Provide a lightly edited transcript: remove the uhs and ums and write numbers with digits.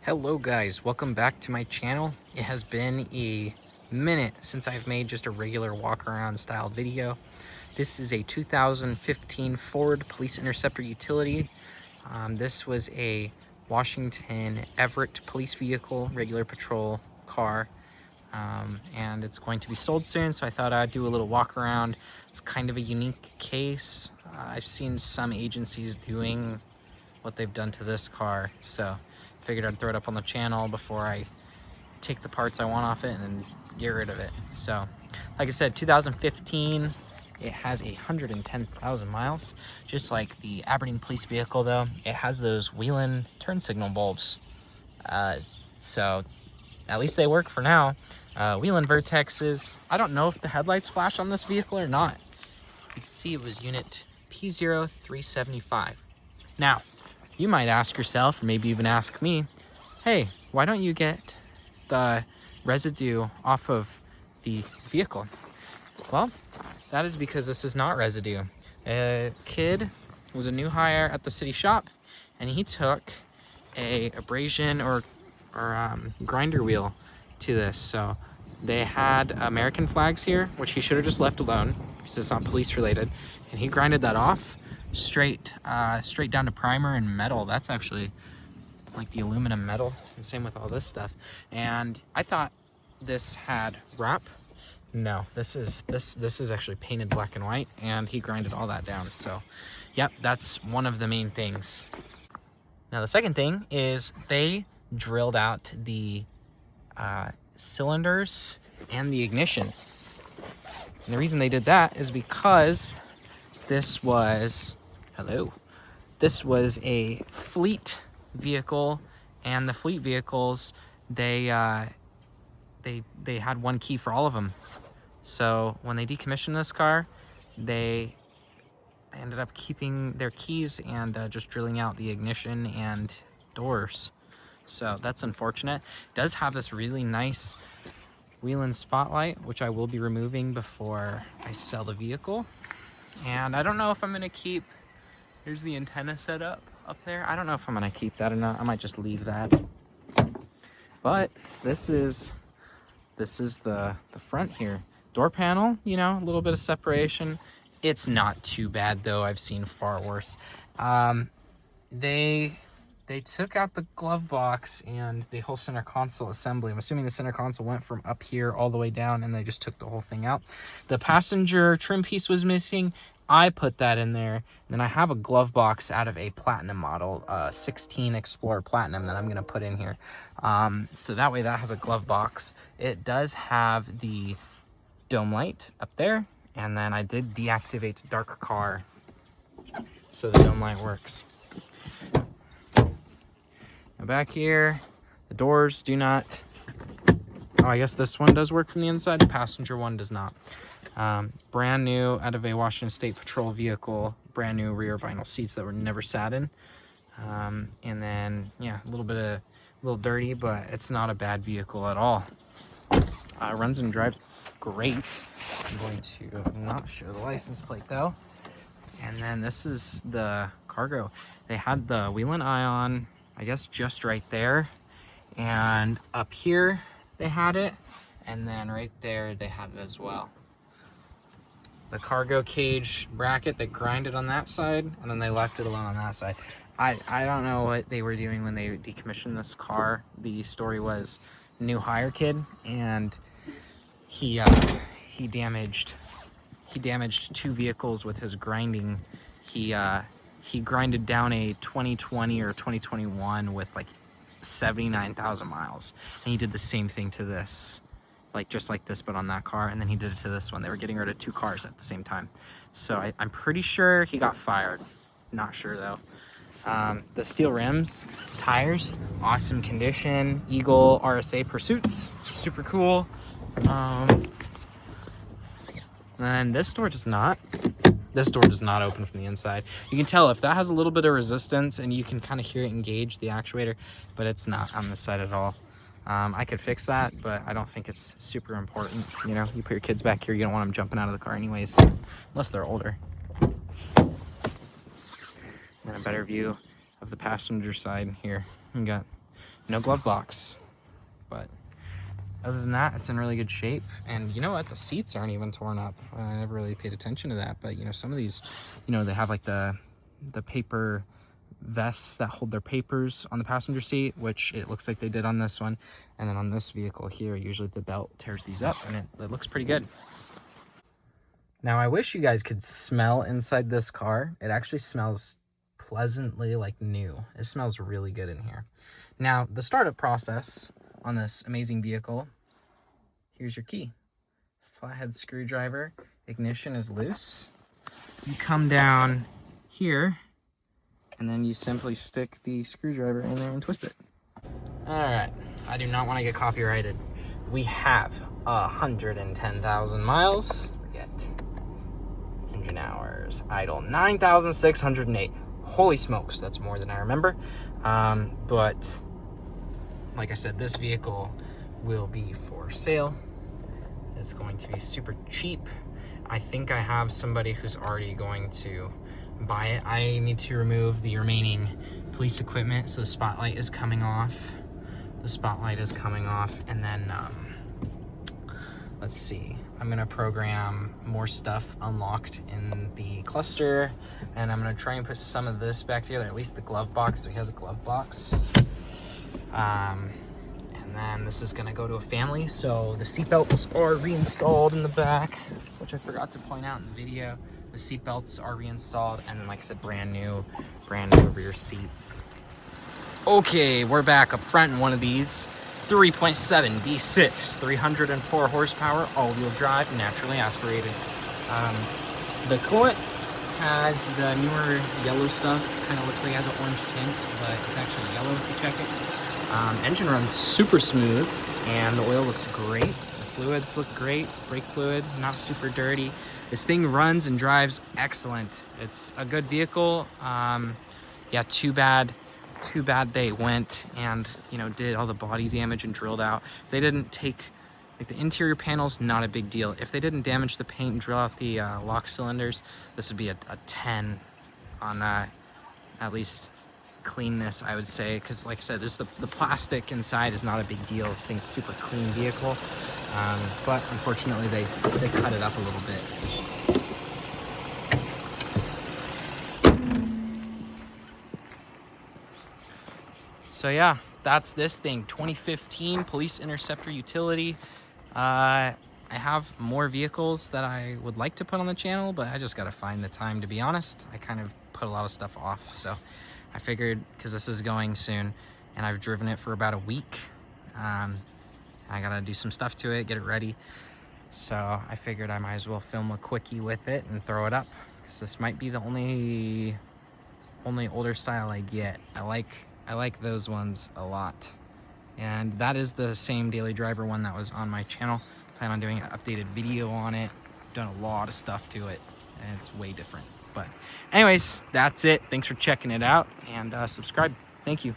Hello guys, welcome back to my channel. It has been a minute since I've made just a regular walk around style video. This is a 2015 Ford Police Interceptor utility. This was a Washington Everett police vehicle, regular patrol car. And it's going to be sold soon, so I thought I'd do a little walk around. It's kind of a unique case. I've seen some agencies doing what they've done to this car, so figured I'd throw it up on the channel before I take the parts I want off it and get rid of it. So like I said, 2015, it has 110,000 miles. Just like the Aberdeen police vehicle though, it has those Whelen turn signal bulbs. So at least they work for now. Whelen Vertexes, I don't know if the headlights flash on this vehicle or not. You can see it was unit P0375. Now, you might ask yourself, or maybe even ask me, hey, why don't you get the residue off of the vehicle? Well, that is because this is not residue. A kid was a new hire at the city shop, and he took a abrasion or grinder wheel to this. So they had American flags here, which he should have just left alone because it's not police related, and he grinded that off straight down to primer and metal. That's actually like the aluminum metal, and same with all this stuff. And I thought this had wrap. No, this is actually painted black and white, and he grinded all that down. So yep, that's one of the main things. Now the second thing is they drilled out the cylinders and the ignition. And the reason they did that is because this was a fleet vehicle, and the fleet vehicles, they had one key for all of them. So when they decommissioned this car, they ended up keeping their keys and just drilling out the ignition and doors. So that's unfortunate. It does have this really nice Whelen spotlight, which I will be removing before I sell the vehicle. And I don't know if I'm gonna keep, here's the antenna set up there. I don't know if I'm gonna keep that or not. I might just leave that. But this is the front here. Door panel, you know, a little bit of separation. It's not too bad though. I've seen far worse. They took out the glove box and the whole center console assembly. I'm assuming the center console went from up here all the way down, and they just took the whole thing out. The passenger trim piece was missing. I put that in there. And then I have a glove box out of a Platinum model, 16 Explorer Platinum, that I'm going to put in here. So that way that has a glove box. It does have the dome light up there. And then I did deactivate dark car, so the dome light works. Now back here, the doors do not. Oh, I guess this one does work from the inside. The passenger one does not. Brand new out of a Washington State Patrol vehicle. Brand new rear vinyl seats that were never sat in. And then, yeah, a little dirty, but it's not a bad vehicle at all. Runs and drives great. I'm going to not show the license plate though. And then this is the cargo. They had the Whelen Ion, I guess just right there, and up here they had it, and then right there they had it as well. The cargo cage bracket, they grinded on that side, and then they left it alone on that side. I don't know what they were doing when they decommissioned this car. The story was new hire kid, and he damaged two vehicles with his grinding. He grinded down a 2020 or 2021 with like 79,000 miles. And he did the same thing to this, like just like this, but on that car. And then he did it to this one. They were getting rid of two cars at the same time. So I'm pretty sure he got fired. Not sure though. The steel rims, tires, awesome condition. Eagle RSA Pursuits, super cool. And this door does not. This door does not open from the inside. You can tell if that has a little bit of resistance, and you can kind of hear it engage the actuator, but it's not on this side at all. I could fix that, but I don't think it's super important. You know, you put your kids back here, you don't want them jumping out of the car anyways, unless they're older. And then a better view of the passenger side here. You got no glove box. But other than that, it's in really good shape. And you know what? The seats aren't even torn up. I never really paid attention to that. But, you know, some of these, you know, they have like the paper vests that hold their papers on the passenger seat, which it looks like they did on this one. And then on this vehicle here, usually the belt tears these up, and it looks pretty good. Now, I wish you guys could smell inside this car. It actually smells pleasantly like new. It smells really good in here. Now, the startup process on this amazing vehicle, here's your key. Flathead screwdriver, ignition is loose. You come down here, and then you simply stick the screwdriver in there and twist it. All right, I do not want to get copyrighted. We have 110,000 miles. Forget. Engine hours. Idle 9,608. Holy smokes, that's more than I remember. But like I said, this vehicle will be for sale. It's going to be super cheap. I think I have somebody who's already going to buy it. I need to remove the remaining police equipment, so the spotlight is coming off. The spotlight is coming off, and then let's see. I'm gonna program more stuff unlocked in the cluster, and I'm gonna try and put some of this back together, at least the glove box, so he has a glove box. And then this is gonna go to a family, so the seatbelts are reinstalled in the back, which I forgot to point out in the video. The seatbelts are reinstalled, and then like I said, brand new rear seats. Okay, we're back up front in one of these. 3.7 V6, 304 horsepower, all-wheel drive, naturally aspirated. The coolant has the newer yellow stuff. Kind of looks like it has an orange tint, but it's actually yellow if you check it. Engine runs super smooth, and the oil looks great. The fluids look great. Brake fluid, not super dirty. This thing runs and drives excellent. It's a good vehicle. Yeah, too bad they went and, you know, did all the body damage and drilled out. If they didn't take, like, the interior panels, not a big deal. If they didn't damage the paint and drill out the lock cylinders, this would be a 10 on at least cleanness, I would say, because like I said, the plastic inside is not a big deal. This thing's a super clean vehicle, but unfortunately they cut it up a little bit. So yeah, that's this thing, 2015 Police Interceptor utility. I have more vehicles that I would like to put on the channel, but I just gotta find the time, to be honest. I kind of put a lot of stuff off, so I figured, because this is going soon, and I've driven it for about a week, I gotta do some stuff to it, get it ready. So I figured I might as well film a quickie with it and throw it up, because this might be the only older style I get. I like those ones a lot. And that is the same daily driver one that was on my channel. Plan on doing an updated video on it. Done a lot of stuff to it, and it's way different. But anyways, that's it. Thanks for checking it out, and subscribe. Thank you.